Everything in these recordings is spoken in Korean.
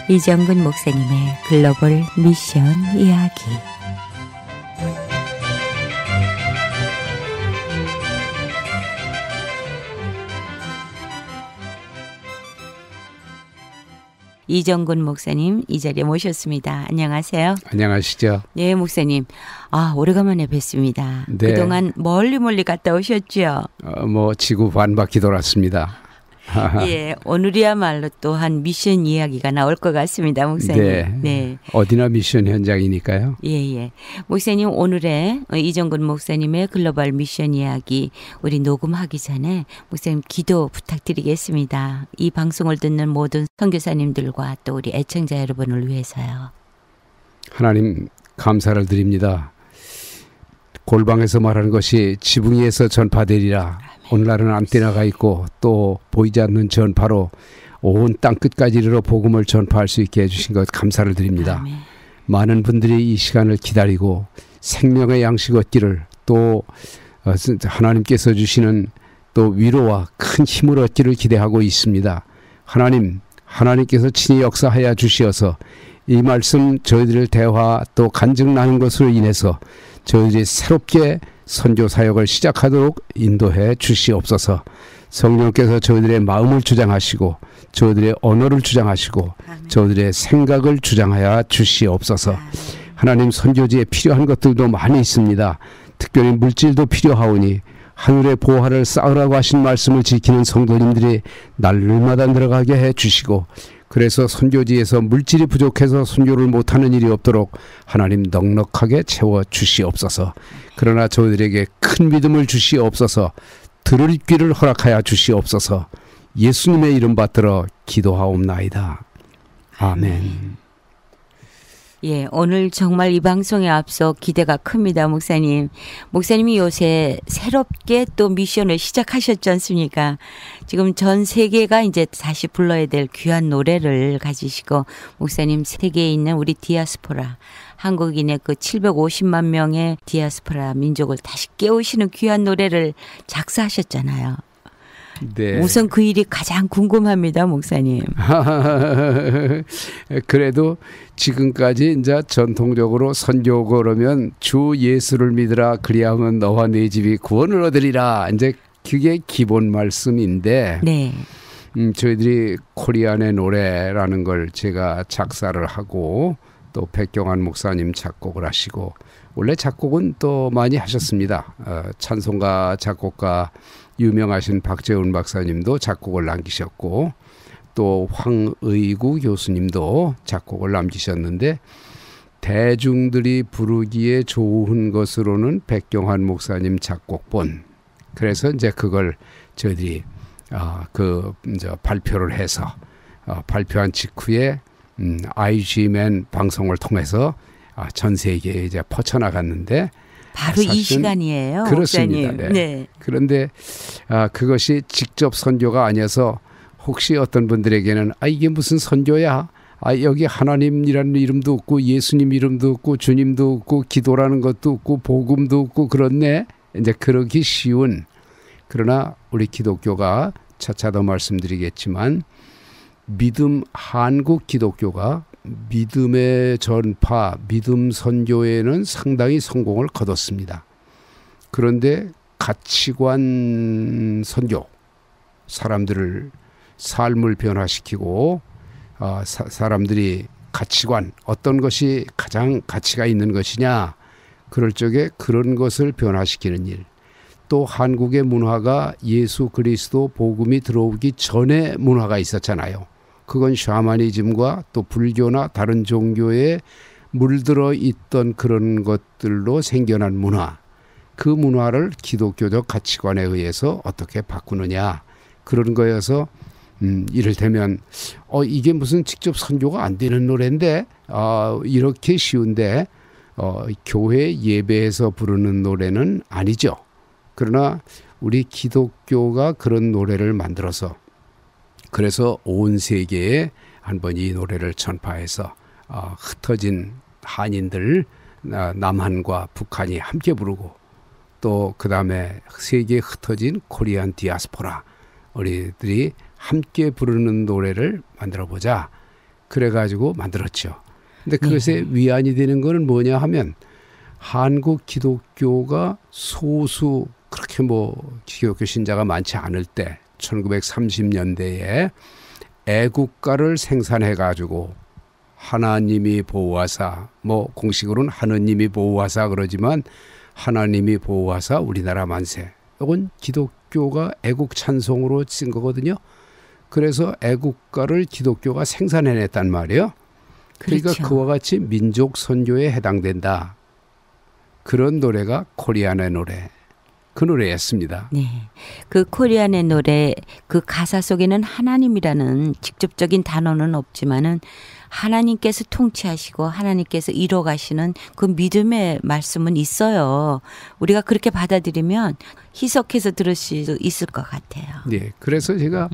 이정근 목사님의 글로벌 미션 이야기. 이정근 목사님 이 자리에 모셨습니다. 안녕하세요. 안녕하시죠. 네, 목사님. 오래간만에 뵙습니다. 네. 그동안 멀리 갔다 오셨죠? 지구 반바퀴 돌았습니다. 예, 오늘이야말로 또 한 미션 이야기가 나올 것 같습니다, 목사님. 네. 어디나 미션 현장이니까요. 예. 목사님, 오늘의 이정근 목사님의 글로벌 미션 이야기 우리 녹음하기 전에 목사님 기도 부탁드리겠습니다. 이 방송을 듣는 모든 선교사님들과 또 우리 애청자 여러분을 위해서요. 하나님 감사를 드립니다. 골방에서 말하는 것이 지붕 위에서 전파되리라. 오늘날은 안테나가 있고 또 보이지 않는 전파로 온 땅끝까지 이르러 복음을 전파할 수 있게 해주신 것 감사를 드립니다. 아멘. 많은 분들이 이 시간을 기다리고 생명의 양식 얻기를 또 하나님께서 주시는 또 위로와 큰 힘을 얻기를 기대하고 있습니다. 하나님께서 친히 역사하여 주시어서 이 말씀 저희들을 대화 또 간증 나눈 것으로 인해서 저희들이 새롭게 선교 사역을 시작하도록 인도해 주시옵소서. 성령께서 저희들의 마음을 주장하시고 저희들의 언어를 주장하시고 저희들의 생각을 주장하여 주시옵소서. 하나님, 선교지에 필요한 것들도 많이 있습니다. 특별히 물질도 필요하오니 하늘의 보화를 쌓으라고 하신 말씀을 지키는 성도님들이 날마다 들어가게 해 주시고, 그래서 선교지에서 물질이 부족해서 선교를 못하는 일이 없도록 하나님 넉넉하게 채워 주시옵소서. 그러나 저희들에게 큰 믿음을 주시옵소서. 들을 귀를 허락하여 주시옵소서. 예수님의 이름 받들어 기도하옵나이다. 아멘. 예, 오늘 정말 이 방송에 앞서 기대가 큽니다, 목사님. 목사님이 요새 새롭게 또 미션을 시작하셨지 않습니까? 지금 전 세계가 이제 다시 불러야 될 귀한 노래를 가지시고, 목사님 세계에 있는 우리 디아스포라, 한국인의 그 750만 명의 디아스포라 민족을 다시 깨우시는 귀한 노래를 작사하셨잖아요. 네. 우선 그 일이 가장 궁금합니다, 목사님. 그래도 지금까지 이제 전통적으로 선교 그러면 주 예수를 믿으라 그리하면 너와 네 집이 구원을 얻으리라. 이제 그게 기본 말씀인데, 네. 저희들이 코리안의 노래라는 걸 제가 작사를 하고 또 백경환 목사님 작곡을 하시고, 원래 작곡은 또 많이 하셨습니다. 찬송가 작곡가 유명하신 박재훈 박사님도 작곡을 남기셨고 또 황의구 교수님도 작곡을 남기셨는데, 대중들이 부르기에 좋은 것으로는 백경환 목사님 작곡본. 그래서 이제 그걸 저희들이 이제 발표를 해서 발표한 직후에 IG맨 방송을 통해서 전 세계에 이제 퍼쳐나갔는데, 바로 이 시간이에요. 그렇습니다. 목사님. 네. 그런데 그것이 직접 선교가 아니어서 혹시 어떤 분들에게는 이게 무슨 선교야? 여기 하나님이라는 이름도 없고 예수님 이름도 없고 주님도 없고 기도라는 것도 없고 복음도 없고 그렇네. 이제 그러기 쉬운, 그러나 우리 기독교가 차차 더 말씀드리겠지만 한국 기독교가 믿음의 전파, 믿음 선교에는 상당히 성공을 거뒀습니다. 그런데 가치관 선교, 사람들을 삶을 변화시키고 사람들이 가치관, 어떤 것이 가장 가치가 있는 것이냐, 그럴 적에 그런 것을 변화시키는 일. 또 한국의 문화가 예수 그리스도 복음이 들어오기 전에 문화가 있었잖아요. 그건 샤머니즘과 또 불교나 다른 종교에 물들어 있던 그런 것들로 생겨난 문화. 그 문화를 기독교적 가치관에 의해서 어떻게 바꾸느냐. 그런 거여서 이를테면 이게 무슨 직접 선교가 안 되는 노래인데 이렇게 쉬운데 교회 예배에서 부르는 노래는 아니죠. 그러나 우리 기독교가 그런 노래를 만들어서, 그래서 온 세계에 한번 이 노래를 전파해서 흩어진 한인들, 남한과 북한이 함께 부르고 또 그다음에 세계에 흩어진 코리안 디아스포라 우리들이 함께 부르는 노래를 만들어 보자. 그래가지고 만들었죠. 근데 그것에 위안이 되는 거는 뭐냐 하면 한국 기독교가 소수 그렇게 뭐 기독교 신자가 많지 않을 때 1930년대에 애국가를 생산해가지고 하나님이 보호하사 뭐 공식으로는 하느님이 보호하사 그러지만 하나님이 보호하사 우리나라 만세. 이건 기독교가 애국 찬송으로 쓴 거거든요. 그래서 애국가를 기독교가 생산해냈단 말이에요. 그러니까 그렇죠. 그와 같이 민족 선교에 해당된다. 그런 노래가 코리안의 노래. 그 노래였습니다. 네. 그 코리안의 노래 그 가사 속에는 하나님이라는 직접적인 단어는 없지만은 하나님께서 통치하시고 하나님께서 이뤄가시는 그 믿음의 말씀은 있어요. 우리가 그렇게 받아들이면 희석해서 들을 수 있을 것 같아요. 네. 그래서 제가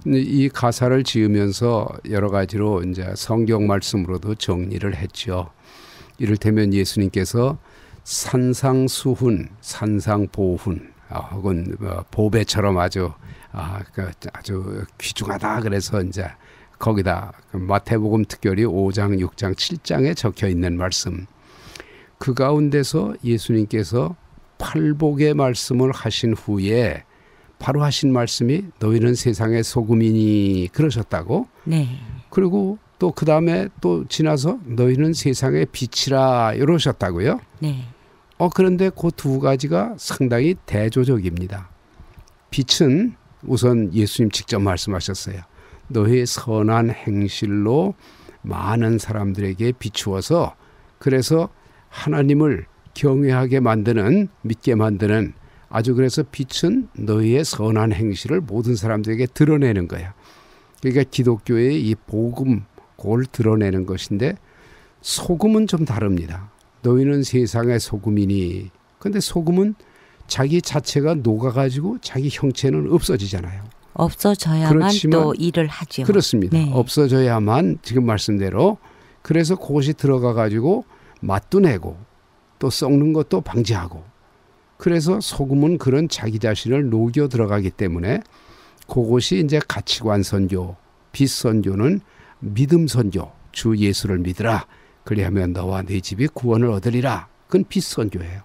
이 가사를 지으면서 여러 가지로 이제 성경 말씀으로도 정리를 했죠. 이를테면 예수님께서 산상수훈, 산상보훈, 혹은 보배처럼 아주 귀중하다. 그래서 이제 거기다 마태복음 특별히 5장, 6장, 7장에 적혀 있는 말씀. 그 가운데서 예수님께서 팔복의 말씀을 하신 후에 바로 하신 말씀이 너희는 세상의 소금이니 그러셨다고. 네. 그리고 또 그 다음에 또 지나서 너희는 세상의 빛이라 이러셨다고요. 네. 그런데 그 두 가지가 상당히 대조적입니다. 빛은 우선 예수님 직접 말씀하셨어요. 너희의 선한 행실로 많은 사람들에게 비추어서 그래서 하나님을 경외하게 만드는 믿게 만드는 아주 그래서 빛은 너희의 선한 행실을 모든 사람들에게 드러내는 거야. 그러니까 기독교의 이 복음 그걸 드러내는 것인데 소금은 좀 다릅니다. 너희는 세상의 소금이니. 근데 소금은 자기 자체가 녹아가지고 자기 형체는 없어지잖아요. 없어져야만 그렇지만, 또 일을 하죠. 그렇습니다. 네. 없어져야만 지금 말씀대로 그래서 그것이 들어가가지고 맛도 내고 또 썩는 것도 방지하고 그래서 소금은 그런 자기 자신을 녹여 들어가기 때문에 그것이 이제 가치관 선교, 빛 선교는 믿음 선교, 주 예수를 믿으라. 그리하면 너와 네 집이 구원을 얻으리라. 그건 빛 선교예요.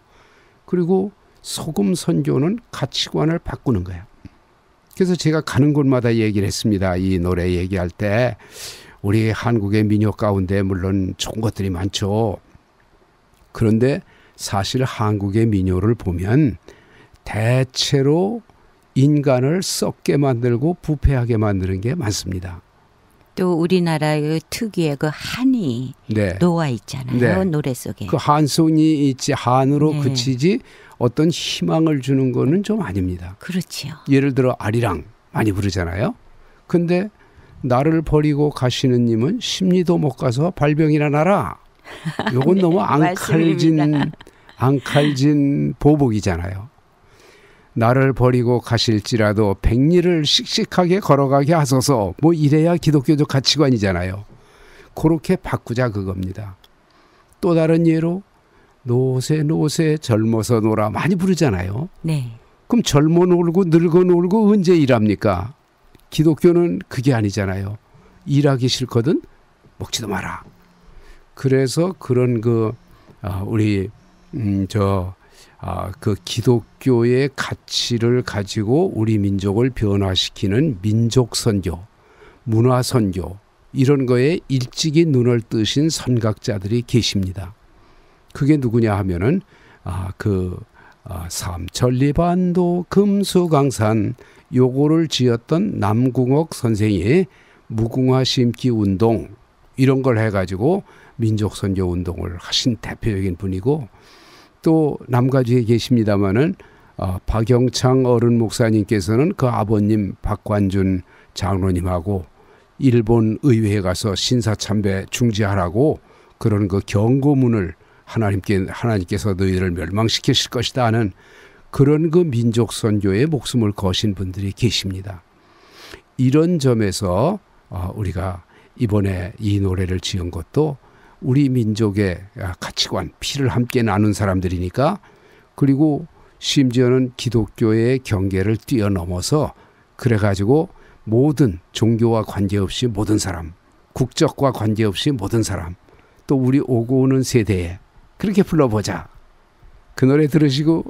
그리고 소금 선교는 가치관을 바꾸는 거예요. 그래서 제가 가는 곳마다 얘기를 했습니다. 이 노래 얘기할 때 우리 한국의 민요 가운데 물론 좋은 것들이 많죠. 그런데 사실 한국의 민요를 보면 대체로 인간을 썩게 만들고 부패하게 만드는 게 많습니다. 또 우리나라의 특유의 그 한이 네. 녹아 있잖아요. 네. 노래 속에. 그 한송이 있지 한으로 네. 그치지 어떤 희망을 주는 거는 좀 아닙니다. 그렇지요. 예를 들어 아리랑 많이 부르잖아요. 근데 나를 버리고 가시는 님은 십리도 못 가서 발병이나 나라. 요건 네, 너무 맞습니다. 앙칼진 보복이잖아요. 나를 버리고 가실지라도 백리를 씩씩하게 걸어가게 하소서. 뭐 이래야 기독교적 가치관이잖아요. 그렇게 바꾸자 그겁니다. 또 다른 예로 노세 노세 젊어서 놀아 많이 부르잖아요. 네. 그럼 젊어 놀고 늙어 놀고 언제 일합니까? 기독교는 그게 아니잖아요. 일하기 싫거든 먹지도 마라. 그래서 그런 우리 그 기독교의 가치를 가지고 우리 민족을 변화시키는 민족 선교, 문화 선교 이런 거에 일찍이 눈을 뜨신 선각자들이 계십니다. 그게 누구냐 하면은 삼천리반도 금수강산 요거를 지었던 남궁옥 선생이 무궁화 심기 운동 이런 걸 해가지고 민족 선교 운동을 하신 대표적인 분이고 또 남가주에 계십니다마는 박영창 어른 목사님께서는 그 아버님 박관준 장로님하고 일본 의회에 가서 신사참배 중지하라고 그런 그 경고문을 하나님께서 너희를 멸망시키실 것이다 하는 그런 그 민족 선교에 목숨을 거신 분들이 계십니다. 이런 점에서 우리가 이번에 이 노래를 지은 것도 우리 민족의 가치관, 피를 함께 나눈 사람들이니까 그리고 심지어는 기독교의 경계를 뛰어넘어서 그래가지고 모든 종교와 관계없이 모든 사람, 국적과 관계없이 모든 사람, 또 우리 오고 오는 세대에 그렇게 불러보자. 그 노래 들으시고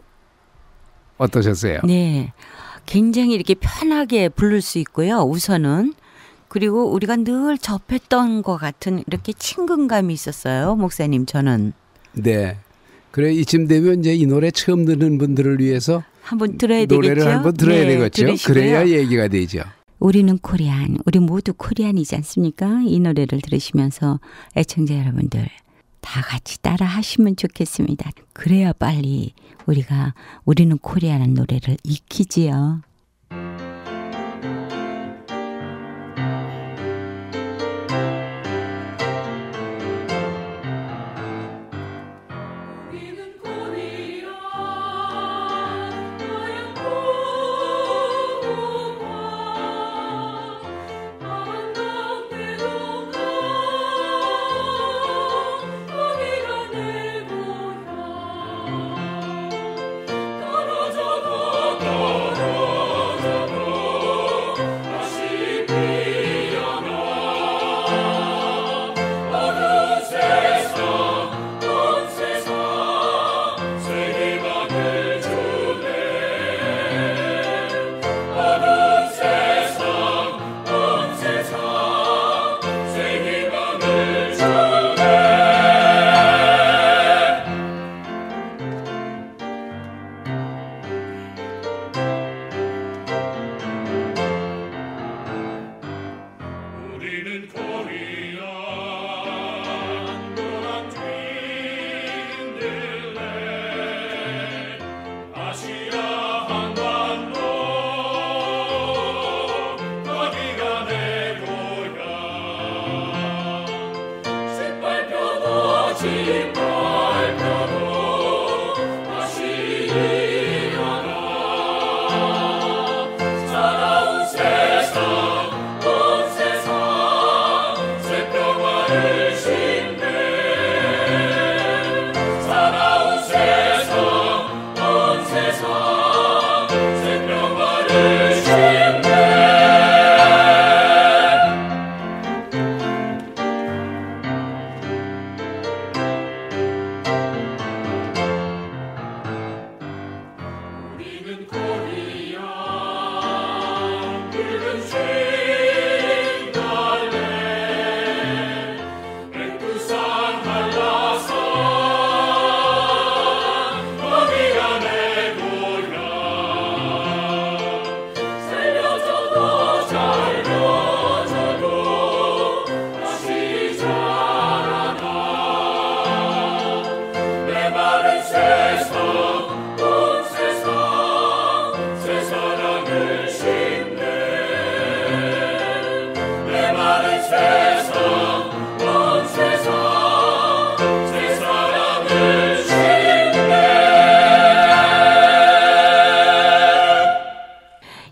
어떠셨어요? 네. 굉장히 이렇게 편하게 부를 수 있고요. 우선은. 그리고 우리가 늘 접했던 것 같은 이렇게 친근감이 있었어요. 목사님 저는. 네. 그래 이쯤 되면 이제 이 노래 처음 듣는 분들을 위해서 한번 들어야 되겠죠. 노래를 한번 들어야 네, 되겠죠. 들으시고요. 그래야 얘기가 되죠. 우리는 코리안, 우리 모두 코리안이지 않습니까? 이 노래를 들으시면서 애청자 여러분들 다 같이 따라 하시면 좋겠습니다. 그래야 빨리 우리가 우리는 코리안한 노래를 익히지요.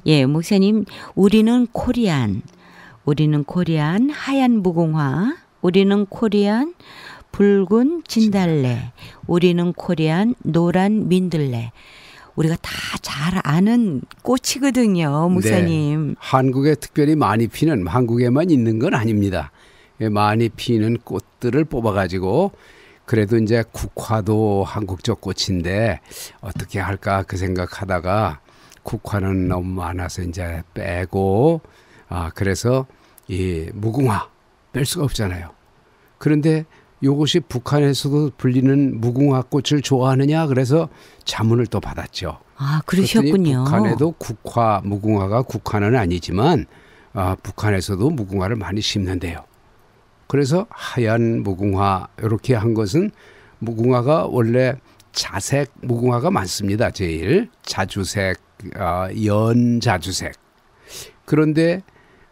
예, 목사님, 우리는 코리안, 하얀 무궁화, 우리는 코리안, 붉은 진달래, 우리는 코리안, 노란 민들레. 우리가 다 잘 아는 꽃이거든요, 목사님. 네, 한국에 특별히 많이 피는, 한국에만 있는 건 아닙니다. 많이 피는 꽃들을 뽑아가지고 그래도 이제 국화도 한국적 꽃인데 어떻게 할까 그 생각하다가 국화는 너무 많아서 이제 빼고 그래서 이 무궁화 뺄 수가 없잖아요. 그런데 이것이 북한에서도 불리는 무궁화 꽃을 좋아하느냐 그래서 자문을 또 받았죠. 아, 그러셨군요. 북한에도 국화, 무궁화가 국화는 아니지만 북한에서도 무궁화를 많이 심는데요. 그래서 하얀 무궁화 이렇게 한 것은 무궁화가 원래 자색 무궁화가 많습니다. 제일 자주색, 연자주색. 그런데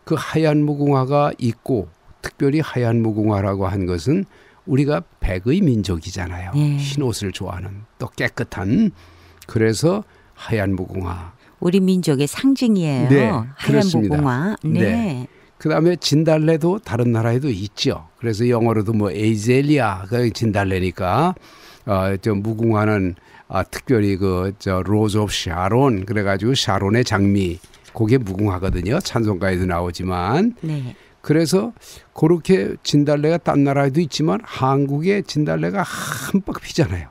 그 하얀 무궁화가 있고 특별히 하얀 무궁화라고 한 것은 우리가 백의 민족이잖아요. 네. 흰 옷을 좋아하는 또 깨끗한 그래서 하얀 무궁화. 우리 민족의 상징이에요. 네, 하얀 그렇습니다. 무궁화. 네. 네. 그다음에 진달래도 다른 나라에도 있죠. 그래서 영어로도 뭐 에이젤리아 그 진달래니까 저 무궁화는 특별히 그 저 로즈 오브 샤론 그래가지고 샤론의 장미 그게 무궁화거든요. 찬송가에도 나오지만 네. 그래서 그렇게 진달래가 딴 나라에도 있지만 한국의 진달래가 한박 피잖아요.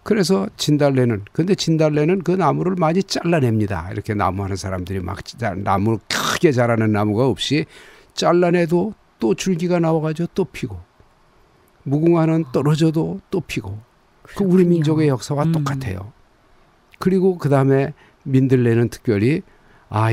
그래서 근데 진달래는 그 나무를 많이 잘라냅니다. 이렇게 나무하는 사람들이 막 나무 크게 자라는 나무가 없이 잘라내도 또 줄기가 나와가지고 또 피고 무궁화는 떨어져도 또 피고 그 우리 민족의 역사와 똑같아요. 그리고 그 다음에 민들레는 특별히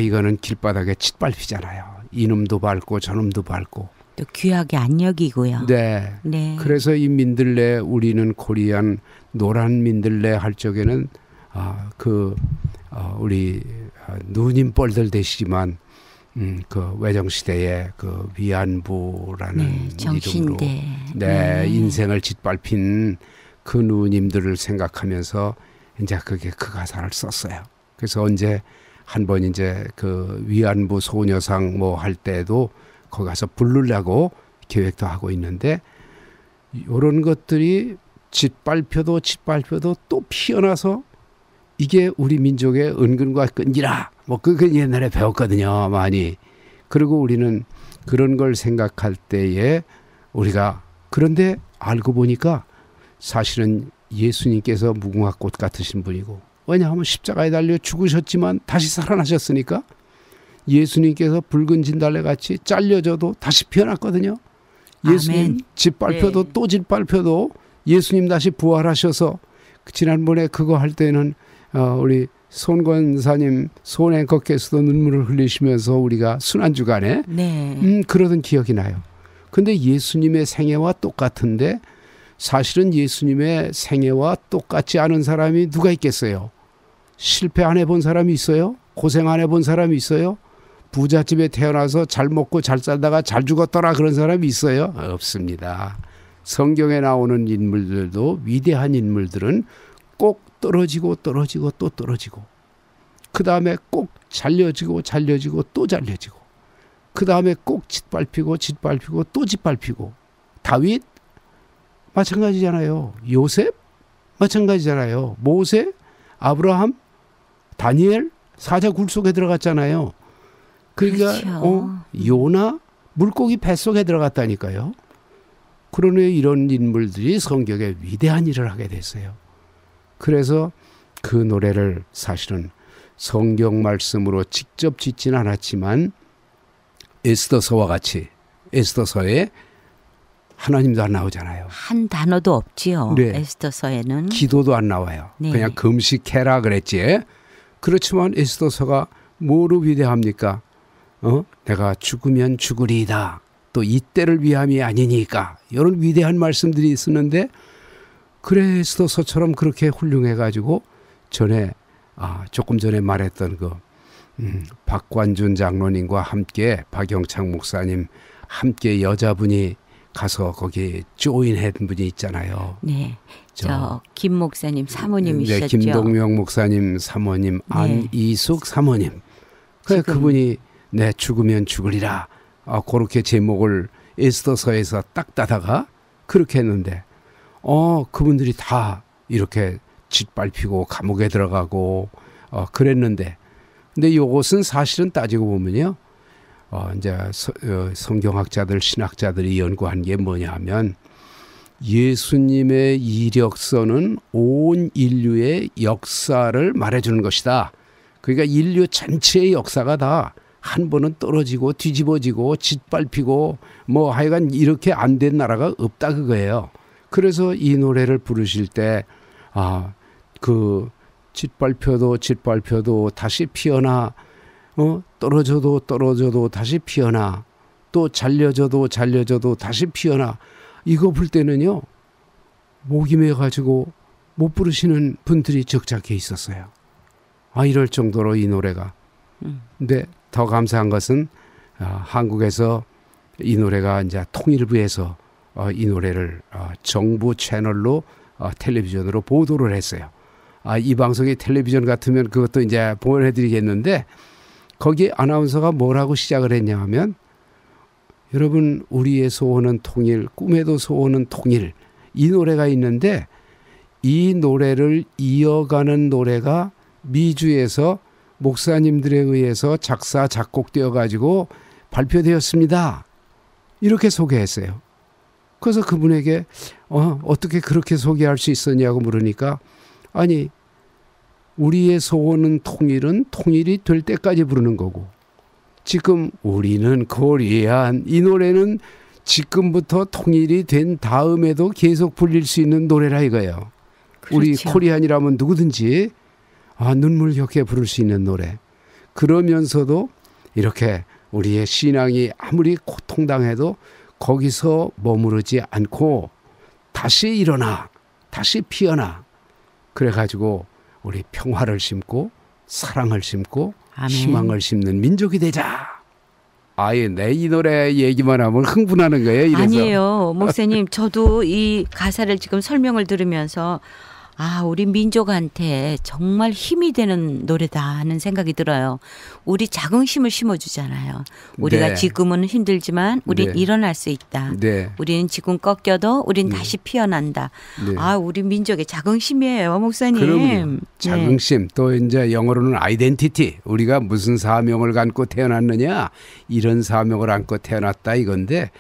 이거는 길바닥에 짓밟히잖아요. 이놈도 밟고 저놈도 밟고 또 귀하게 안 여기고요. 네. 네. 그래서 이 민들레 우리는 코리안 노란 민들레 할 적에는 우리 누님 뻘들 되시지만 그 외정 시대에 그 위안부라는 이름으로 네, 인생을 짓밟힌 그 누님들을 생각하면서 이제 그게 그 가사를 썼어요. 그래서 언제 한번 이제 그 위안부 소녀상 뭐 할 때도 거기 가서 부르려고 계획도 하고 있는데 이런 것들이 짓밟혀도 또 피어나서 이게 우리 민족의 은근과 끈기라 뭐 그거 옛날에 배웠거든요 많이. 그리고 우리는 그런 걸 생각할 때에 우리가 그런데 알고 보니까 사실은 예수님께서 무궁화꽃 같으신 분이고 왜냐하면 십자가에 달려 죽으셨지만 다시 살아나셨으니까 예수님께서 붉은 진달래 같이 잘려져도 다시 피어났거든요. 예수님 아멘. 짓밟혀도 네. 또 짓밟혀도 예수님 다시 부활하셔서 지난번에 그거 할 때는 우리 손권사님 손앵커께서도 눈물을 흘리시면서 우리가 순환주간에 그러던 기억이 나요. 근데 예수님의 생애와 똑같은데 사실은 예수님의 생애와 똑같지 않은 사람이 누가 있겠어요? 실패 안 해본 사람이 있어요? 고생 안 해본 사람이 있어요? 부잣집에 태어나서 잘 먹고 잘 살다가 잘 죽었더라 그런 사람이 있어요? 없습니다. 성경에 나오는 인물들도 위대한 인물들은 꼭 떨어지고 또 떨어지고 그 다음에 꼭 잘려지고 또 잘려지고 그 다음에 꼭 짓밟히고 또 짓밟히고 다윗 마찬가지잖아요. 요셉 마찬가지잖아요. 모세 아브라함 다니엘 사자 굴 속에 들어갔잖아요. 그러니까 그렇죠. 요나 물고기 뱃속에 들어갔다니까요. 그러니 이런 인물들이 성경에 위대한 일을 하게 됐어요. 그래서 그 노래를 사실은 성경 말씀으로 직접 짓지는 않았지만 에스더서와 같이 에스더서에 하나님도 안 나오잖아요. 한 단어도 없지요. 네. 에스더서에는. 기도도 안 나와요. 네. 그냥 금식해라 그랬지. 그렇지만 에스더서가 뭐로 위대합니까? 내가 죽으면 죽으리이다. 또 이때를 위함이 아니니까. 이런 위대한 말씀들이 있었는데 그래 에스더서처럼 그렇게 훌륭해가지고 전에 조금 전에 말했던 그 박관준 장로님과 함께 박영창 목사님 함께 여자분이 가서 거기 조인한 분이 있잖아요. 네, 저 김 목사님 사모님이셨죠. 네, 김동명 목사님 사모님, 안이숙 사모님. 그분이 내 죽으면 죽으리라. 그렇게 제목을 에스더서에서 딱 따다가 그렇게 했는데, 그분들이 다 이렇게 짓밟히고 감옥에 들어가고 그랬는데, 근데 이것은 사실은 따지고 보면요. 이제 성경학자들, 신학자들이 연구한 게 뭐냐면 예수님의 이력서는 온 인류의 역사를 말해주는 것이다. 그러니까 인류 전체의 역사가 다 한 번은 떨어지고 뒤집어지고 짓밟히고 뭐 하여간 이렇게 안 된 나라가 없다 그거예요. 그래서 이 노래를 부르실 때 그 짓밟혀도 다시 피어나 떨어져도 다시 피어나 또 잘려져도 다시 피어나 이거 불 때는요 목이 메가지고 못 부르시는 분들이 적잖게 있었어요. 이럴 정도로 이 노래가. 근데 더 감사한 것은 한국에서 이 노래가 이제 통일부에서 이 노래를 정부 채널로 텔레비전으로 보도를 했어요. 이 방송이 텔레비전 같으면 그것도 이제 보내드리겠는데 거기 아나운서가 뭐라고 시작을 했냐 하면 여러분 우리의 소원은 통일, 꿈에도 소원은 통일 이 노래가 있는데 이 노래를 이어가는 노래가 미주에서 목사님들에 의해서 작사 작곡되어 가지고 발표되었습니다. 이렇게 소개했어요. 그래서 그분에게 어떻게 그렇게 소개할 수 있었냐고 물으니까 아니 우리의 소원은 통일이 될 때까지 부르는 거고 지금 우리는 코리안 이 노래는 지금부터 통일이 된 다음에도 계속 불릴 수 있는 노래라 이거예요. 그렇죠. 우리 코리안이라면 누구든지 눈물겹게 부를 수 있는 노래. 그러면서도 이렇게 우리의 신앙이 아무리 고통당해도 거기서 머무르지 않고 다시 일어나 다시 피어나 그래가지고 우리 평화를 심고 사랑을 심고 아멘. 희망을 심는 민족이 되자. 아예 내 이 노래 얘기만 하면 흥분하는 거예요. 이래서. 아니에요. 목사님 저도 이 가사를 지금 설명을 들으면서 우리 민족한테 정말 힘이 되는 노래다 하는 생각이 들어요. 우리 자긍심을 심어주잖아요. 우리가 네. 지금은 힘들지만 우린 네. 일어날 수 있다. 네. 우리는 지금 꺾여도 우린 다시 피어난다. 네. 우리 민족의 자긍심이에요, 목사님. 그럼요. 자긍심 또 이제 영어로는 아이덴티티. 우리가 무슨 사명을 갖고 태어났느냐 이런 사명을 안고 태어났다 이건데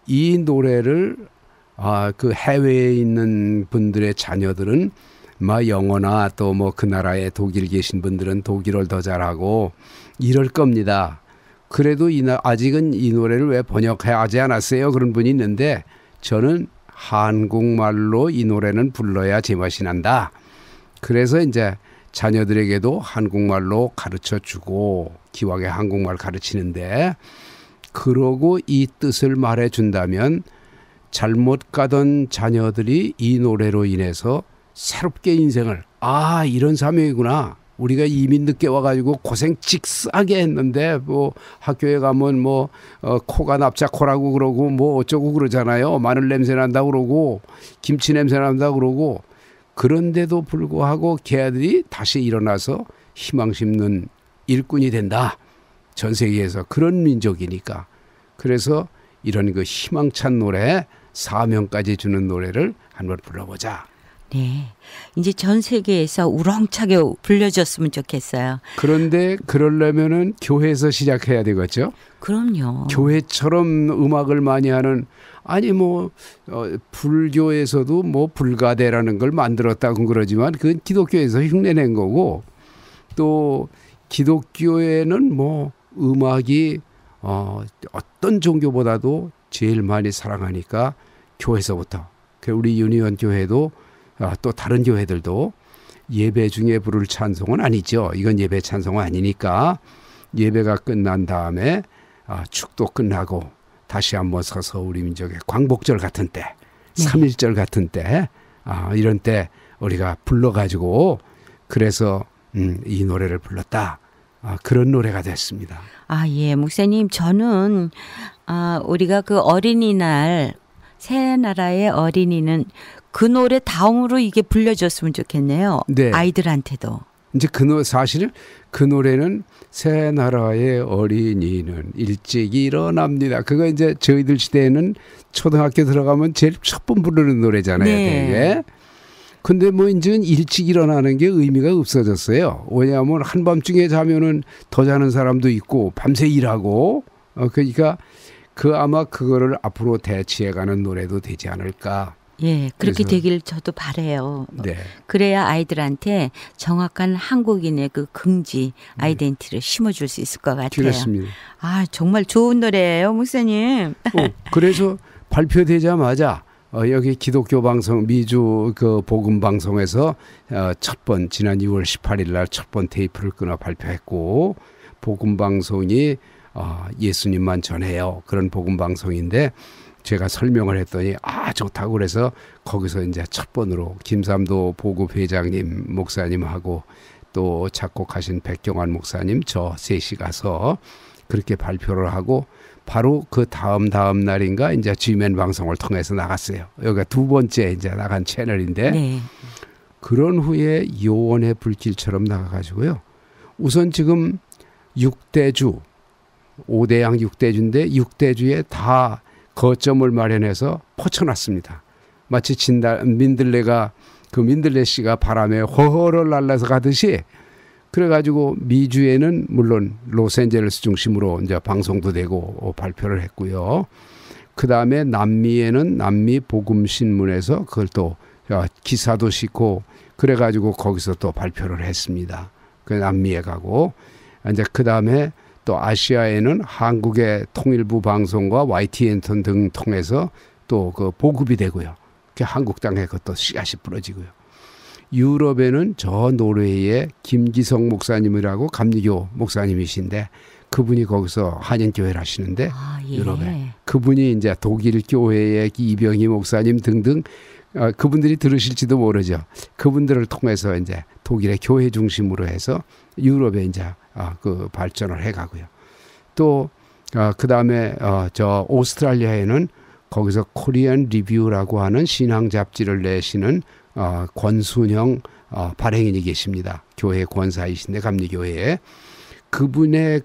이 노래를 그 해외에 있는 분들의 자녀들은 영어나 또 그 나라에 독일 계신 분들은 독일어를 더 잘하고 이럴 겁니다. 그래도 아직은 이 노래를 왜 번역하지 않았어요? 그런 분이 있는데 저는 한국말로 이 노래는 불러야 제맛이 난다. 그래서 이제 자녀들에게도 한국말로 가르쳐 주고 기왕에 한국말 가르치는데 그러고 이 뜻을 말해 준다면 잘못 가던 자녀들이 이 노래로 인해서 새롭게 인생을 이런 사명이구나. 우리가 이민 늦게 와가지고 고생 직사하게 했는데 학교에 가면 코가 납작코라고 그러고 어쩌고 그러잖아요. 마늘 냄새 난다고 그러고 김치 냄새 난다고 그러고 그런데도 불구하고 걔들이 다시 일어나서 희망 심는 일꾼이 된다. 전 세계에서 그런 민족이니까. 그래서 이런 희망찬 노래 사명까지 주는 노래를 한번 불러보자. 네, 이제 전 세계에서 우렁차게 불려줬으면 좋겠어요. 그런데 그러려면은 교회에서 시작해야 되겠죠. 그럼요. 교회처럼 음악을 많이 하는 불교에서도 불가대라는 걸 만들었다고 그러지만 그건 기독교에서 흉내낸 거고 또 기독교에는 음악이 어떤 종교보다도 제일 많이 사랑하니까 교회에서부터 우리 유니온 교회도 또 다른 교회들도 예배 중에 부를 찬송은 아니죠. 이건 예배 찬송은 아니니까 예배가 끝난 다음에 축도 끝나고 다시 한번 서서 우리 민족의 광복절 같은 때, 네. 3.1절 같은 때 이런 때 우리가 불러가지고 그래서 이 노래를 불렀다. 그런 노래가 됐습니다. 예, 목사님 저는 우리가 그 어린이날 새 나라의 어린이는 그 노래 다음으로 이게 불려줬으면 좋겠네요. 네. 아이들한테도. 이제 사실은 그 노래는 새 나라의 어린이는 일찍 일어납니다. 그거 이제 저희들 시대에는 초등학교 들어가면 제일 첫 번 부르는 노래잖아요. 네. 되게. 근데 이제 일찍 일어나는 게 의미가 없어졌어요. 왜냐하면 한밤중에 자면은 더 자는 사람도 있고 밤새 일하고 그러니까 아마 그거를 앞으로 대치해가는 노래도 되지 않을까. 예, 그렇게 되길 저도 바라요. 네. 그래야 아이들한테 정확한 한국인의 그 긍지 아이덴티티를 심어줄 수 있을 것 같아요. 그렇습니다. 정말 좋은 노래예요, 목사님. 그래서 발표되자마자 여기 기독교 방송 미주 그 복음 방송에서 지난 2월 18일 날 첫 번 테이프를 끊어 발표했고 복음 방송이 예수님만 전해요. 그런 복음 방송인데 제가 설명을 했더니 좋다고 그래서 거기서 이제 첫 번으로 김삼도 보급 회장님 목사님하고 또 작곡하신 백경환 목사님 저 셋이 가서 그렇게 발표를 하고 바로 그 다음 날인가 이제 G맨 방송을 통해서 나갔어요. 여기가 두 번째 이제 나간 채널인데 네. 그런 후에 요원의 불길처럼 나가가지고요. 우선 지금 6대주 5대양 6대주인데 6대주에 다 거점을 마련해서 퍼쳐놨습니다. 마치 민들레가 그 민들레씨가 바람에 허허를 날라서 가듯이 그래가지고 미주에는 물론 로스앤젤레스 중심으로 이제 방송도 되고 발표를 했고요. 그 다음에 남미에는 남미 복음신문에서 그걸 또 기사도 싣고 그래가지고 거기서 또 발표를 했습니다. 그 남미에 가고 이제 그 다음에 또 아시아에는 한국의 통일부 방송과 YT 엔턴 등 통해서 또 그 보급이 되고요. 한국 땅에 그것도 씨앗이 뿌려지고요. 유럽에는 저 노르웨이의 김기성 목사님이라고 감리교 목사님이신데 그분이 거기서 한인교회를 하시는데 예. 유럽에 그분이 이제 독일 교회의 이병희 목사님 등등 그분들이 들으실지도 모르죠. 그분들을 통해서 이제 독일의 교회 중심으로 해서 유럽에 이제 그 발전을 해가고요. 또 그 다음에 저 오스트랄리아에는 거기서 코리안 리뷰라고 하는 신앙 잡지를 내시는 권순형 발행인이 계십니다. 교회 권사이신데 감리교회에 그분의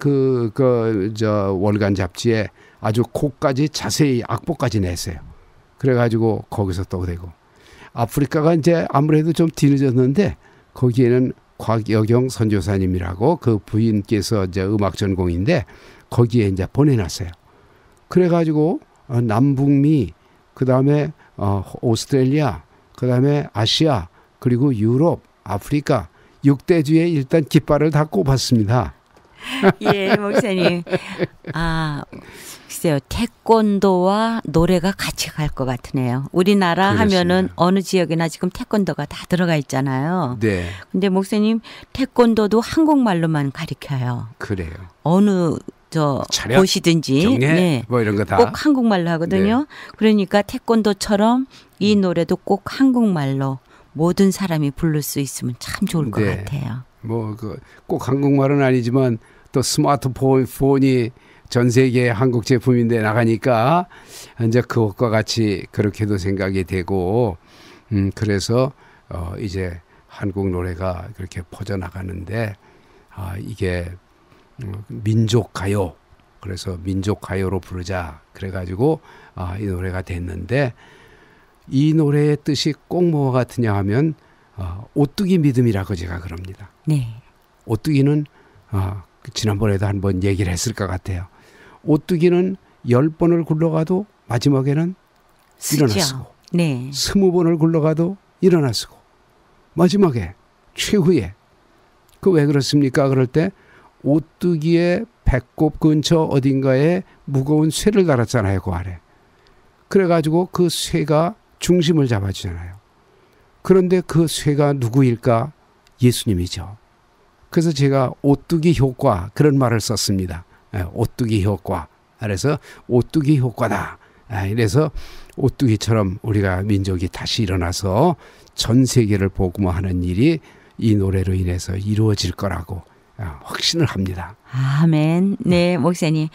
저 월간 잡지에 아주 코까지 자세히 악보까지 냈어요. 그래가지고 거기서 또 되고 아프리카가 이제 아무래도 좀 뒤늦었는데 거기에는 곽여경 선교사님이라고 그 부인께서 이제 음악 전공인데 거기에 이제 보내놨어요. 그래가지고 남북미 그 다음에 오스트레일리아 그 다음에 아시아 그리고 유럽 아프리카 6대주에 일단 깃발을 다 꼽았습니다. 예, 목사님. 글쎄요. 태권도와 노래가 같이 갈 것 같으네요. 우리나라 그렇습니다. 하면은 어느 지역이나 지금 태권도가 다 들어가 있잖아요. 네. 근데 목사님 태권도도 한국말로만 가르쳐요. 그래요. 어느 차렷, 곳이든지 경례 네. 뭐 이런 거 다 꼭 한국말로 하거든요. 네. 그러니까 태권도처럼 이 노래도 꼭 한국말로 모든 사람이 부를 수 있으면 참 좋을 것 네. 같아요. 뭐 꼭 한국말은 아니지만 또 스마트폰이 전 세계 한국 제품인데 나가니까 이제 그것과 같이 그렇게도 생각이 되고 그래서 이제 한국 노래가 그렇게 퍼져나가는데 이게 민족 가요. 그래서 민족 가요로 부르자. 그래가지고 이 노래가 됐는데 이 노래의 뜻이 꼭 뭐와 같으냐 하면 오뚜기 믿음이라고 제가 그럽니다. 네. 오뚜기는 지난번에도 한번 얘기를 했을 것 같아요. 오뚜기는 10번을 굴러가도 마지막에는 일어나 쓰고 네. 20번을 굴러가도 일어나 쓰고 마지막에 최후에 그 왜 그렇습니까? 그럴 때 오뚜기의 배꼽 근처 어딘가에 무거운 쇠를 달았잖아요. 그 아래. 그래가지고 그 쇠가 중심을 잡아주잖아요. 그런데 그 쇠가 누구일까? 예수님이죠. 그래서 제가 오뚜기 효과 그런 말을 썼습니다. 오뚜기 효과. 그래서 오뚜기 효과다. 이래서 오뚜기처럼 우리가 민족이 다시 일어나서 전 세계를 복음화하는 일이 이 노래로 인해서 이루어질 거라고 확신을 합니다. 아멘. 네, 목사님.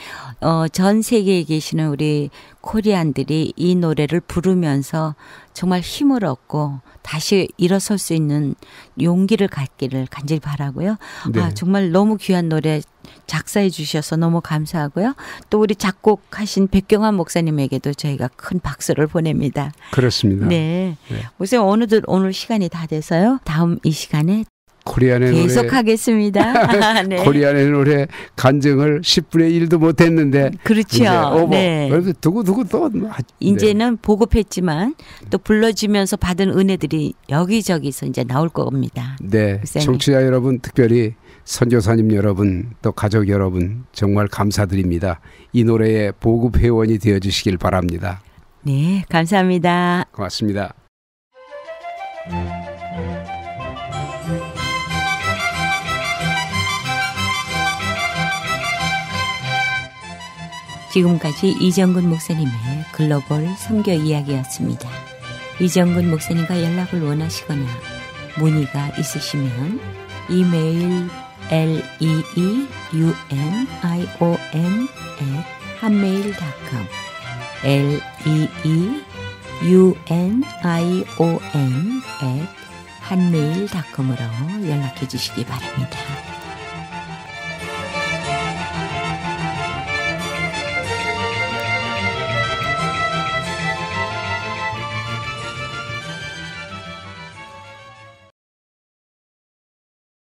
전 세계에 계시는 우리 코리안들이 이 노래를 부르면서 정말 힘을 얻고 다시 일어설 수 있는 용기를 갖기를 간절히 바라고요. 네. 정말 너무 귀한 노래 작사해 주셔서 너무 감사하고요. 또 우리 작곡하신 백경환 목사님에게도 저희가 큰 박수를 보냅니다. 그렇습니다. 네. 네. 목사님 오늘 시간이 다 돼서요. 다음 이 시간에 코리안의 계속 노래 하겠습니다. 네. 코리안의 노래 간증을 10분의 1도 못했는데 그렇죠. 네. 그래서 두고 또 이제는 보급했지만 또 불러주면서 받은 은혜들이 여기저기서 이제 나올 겁니다. 네. 목사님. 청취자 여러분 특별히 선교사님 여러분 또 가족 여러분 정말 감사드립니다. 이 노래의 보급 회원이 되어주시길 바랍니다. 네. 감사합니다. 고맙습니다. 지금까지 이정근 목사님의 글로벌 선교 이야기였습니다. 이정근 목사님과 연락을 원하시거나 문의가 있으시면 이메일 leunion@hanmail.com leunion@hanmail.com으로 연락해 주시기 바랍니다.